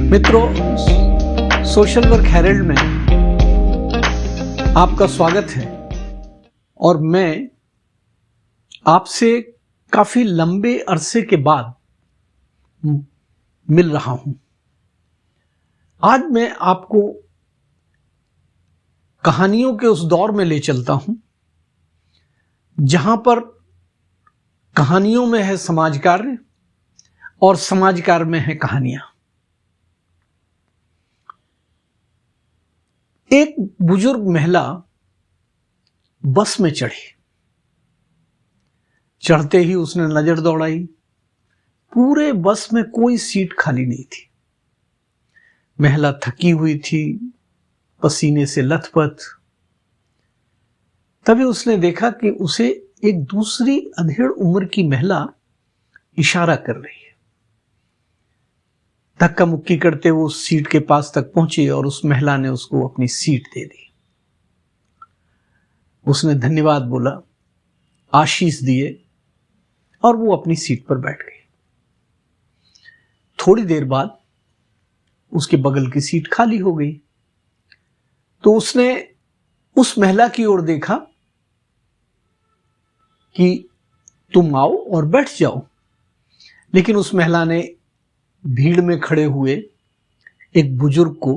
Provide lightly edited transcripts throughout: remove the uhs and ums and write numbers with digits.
मित्रों, social work Herald में आपका स्वागत है और मैं आपसे काफी लंबे अरसे के बाद मिल रहा हूं। आज मैं आपको कहानियों के उस दौर में ले चलता हूं जहां पर कहानियों में है समाज कार्य और समाज कार्य में है कहानियां। एक बुजुर्ग महिला बस में चढ़ी। चढ़ते ही उसने नजर दौड़ाई, पूरे बस में कोई सीट खाली नहीं थी। महिला थकी हुई थी, पसीने से लथपथ। तभी उसने देखा कि उसे एक दूसरी अधेड़ उम्र की महिला इशारा कर रही है। धक्का मुक्की करते वो उस सीट के पास तक पहुंची और उस महिला ने उसको अपनी सीट दे दी। उसने धन्यवाद बोला, आशीष दिए और वो अपनी सीट पर बैठ गई। थोड़ी देर बाद उसके बगल की सीट खाली हो गई। तो उसने उस महिला की ओर देखा कि तुम आओ और बैठ जाओ, लेकिन उस महिला ने भीड़ में खड़े हुए एक बुजुर्ग को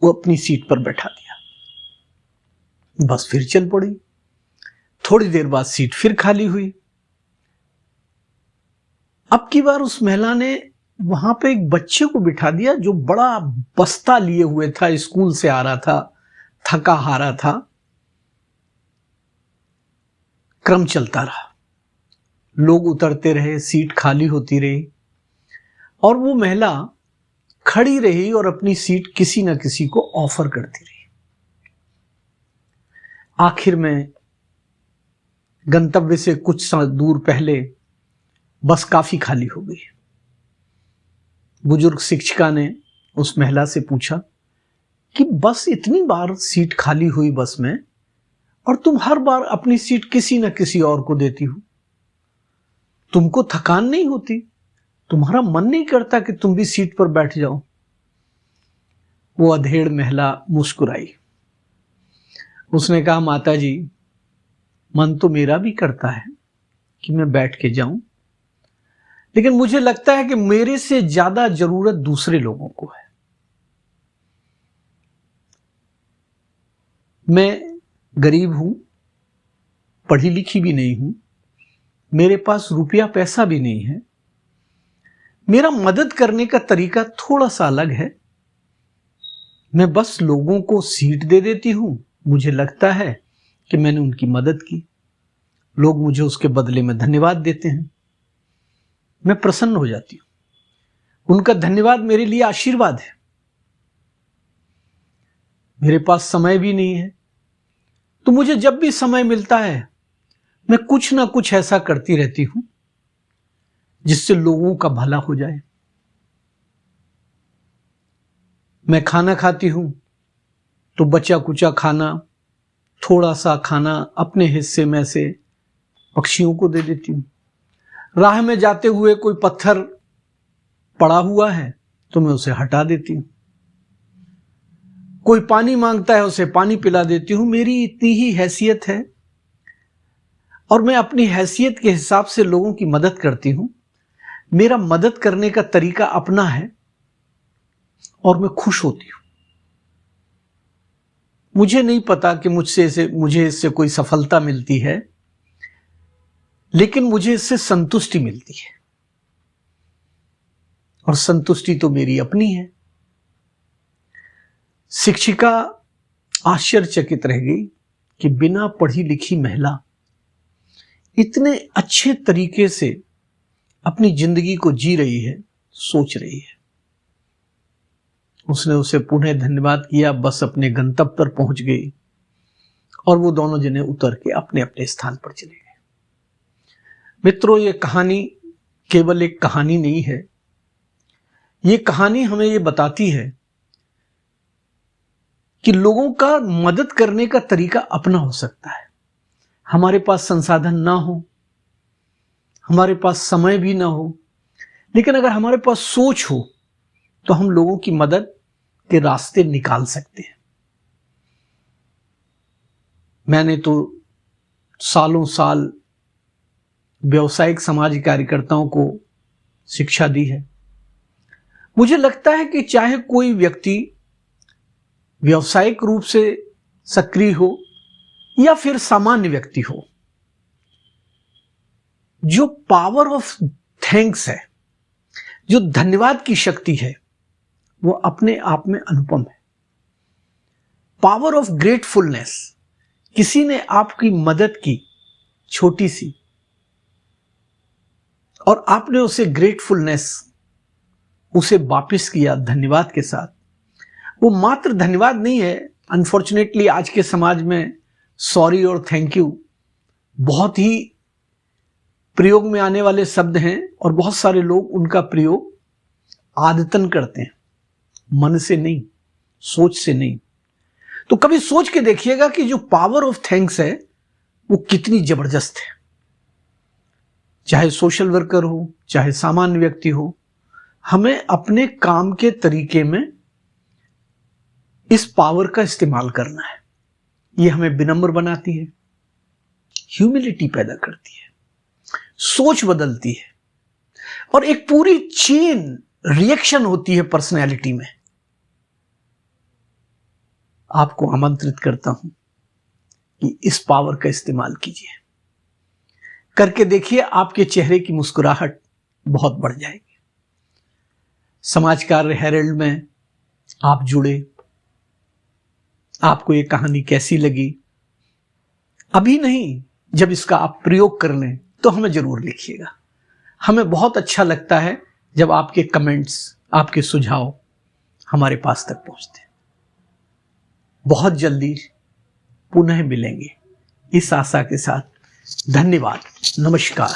वो अपनी सीट पर बैठा दिया। बस फिर चल पड़ी। थोड़ी देर बाद सीट फिर खाली हुई। अब की बार उस महिला ने वहां पे एक बच्चे को बिठा दिया जो बड़ा बस्ता लिए हुए था, स्कूल से आ रहा था, थका हारा था। क्रम चलता रहा, लोग उतरते रहे, सीट खाली होती रही और वो महिला खड़ी रही और अपनी सीट किसी न किसी को ऑफर करती रही। आखिर में गंतव्य से कुछ दूर पहले बस काफी खाली हो गई। बुजुर्ग शिक्षिका ने उस महिला से पूछा कि बस इतनी बार सीट खाली हुई बस में और तुम हर बार अपनी सीट किसी न किसी और को देती हो, तुमको थकान नहीं होती? तुम्हारा मन नहीं करता कि तुम भी सीट पर बैठ जाओ? वो अधेड़ महिला मुस्कुराई। उसने कहा, माता जी, मन तो मेरा भी करता है कि मैं बैठ के जाऊं, लेकिन मुझे लगता है कि मेरे से ज्यादा जरूरत दूसरे लोगों को है। मैं गरीब हूं, पढ़ी लिखी भी नहीं हूं, मेरे पास रुपया पैसा भी नहीं है। मेरा मदद करने का तरीका थोड़ा सा अलग है। मैं बस लोगों को सीट दे देती हूं, मुझे लगता है कि मैंने उनकी मदद की। लोग मुझे उसके बदले में धन्यवाद देते हैं, मैं प्रसन्न हो जाती हूं। उनका धन्यवाद मेरे लिए आशीर्वाद है। मेरे पास समय भी नहीं है, तो मुझे जब भी समय मिलता है मैं कुछ ना कुछ ऐसा करती रहती हूं जिससे लोगों का भला हो जाए। मैं खाना खाती हूं तो बचा कुचा खाना, थोड़ा सा खाना अपने हिस्से में से पक्षियों को दे देती हूं। राह में जाते हुए कोई पत्थर पड़ा हुआ है तो मैं उसे हटा देती हूं। कोई पानी मांगता है, उसे पानी पिला देती हूं। मेरी इतनी ही हैसियत है और मैं अपनी हैसियत के हिसाब से लोगों की मदद करती हूं। मेरा मदद करने का तरीका अपना है और मैं खुश होती हूं। मुझे नहीं पता कि मुझे इससे कोई सफलता मिलती है, लेकिन मुझे इससे संतुष्टि मिलती है और संतुष्टि तो मेरी अपनी है। शिक्षिका आश्चर्यचकित रह गई कि बिना पढ़ी लिखी महिला इतने अच्छे तरीके से अपनी जिंदगी को जी रही है, सोच रही है। उसने उसे पुनः धन्यवाद किया। बस अपने गंतव्य पर पहुंच गई और वो दोनों जने उतर के अपने अपने स्थान पर चले गए। मित्रों, ये कहानी केवल एक कहानी नहीं है। ये कहानी हमें ये बताती है कि लोगों का मदद करने का तरीका अपना हो सकता है। हमारे पास संसाधन ना हो, हमारे पास समय भी ना हो, लेकिन अगर हमारे पास सोच हो तो हम लोगों की मदद के रास्ते निकाल सकते हैं। मैंने तो सालों साल व्यावसायिक समाज कार्यकर्ताओं को शिक्षा दी है। मुझे लगता है कि चाहे कोई व्यक्ति व्यावसायिक रूप से सक्रिय हो या फिर सामान्य व्यक्ति हो, जो पावर ऑफ थैंक्स है, जो धन्यवाद की शक्ति है, वो अपने आप में अनुपम है। पावर ऑफ ग्रेटफुलनेस, किसी ने आपकी मदद की छोटी सी और आपने उसे ग्रेटफुलनेस उसे वापस किया धन्यवाद के साथ। वो मात्र धन्यवाद नहीं है, अनफॉर्चुनेटली आज के समाज में सॉरी और थैंक यू बहुत ही प्रयोग में आने वाले शब्द हैं और बहुत सारे लोग उनका प्रयोग आदतन करते हैं, मन से नहीं, सोच से नहीं। तो कभी सोच के देखिएगा कि जो पावर ऑफ थैंक्स है वो कितनी जबरदस्त है। चाहे सोशल वर्कर हो, चाहे सामान्य व्यक्ति हो, हमें अपने काम के तरीके में इस पावर का इस्तेमाल करना है। ये हमें विनम्र बनाती है, ह्यूमिलिटी पैदा करती है, सोच बदलती है और एक पूरी चेन रिएक्शन होती है पर्सनैलिटी में। आपको आमंत्रित करता हूं कि इस पावर का इस्तेमाल कीजिए। करके देखिए, आपके चेहरे की मुस्कुराहट बहुत बढ़ जाएगी। समाज कार्य हेरल्ड में आप जुड़े, आपको ये कहानी कैसी लगी? अभी नहीं, जब इसका आप प्रयोग कर लें तो हमें जरूर लिखिएगा। हमें बहुत अच्छा लगता है जब आपके कमेंट्स, आपके सुझाव हमारे पास तक पहुंचते हैं। बहुत जल्दी पुनः मिलेंगे इस आशा के साथ। धन्यवाद, नमस्कार।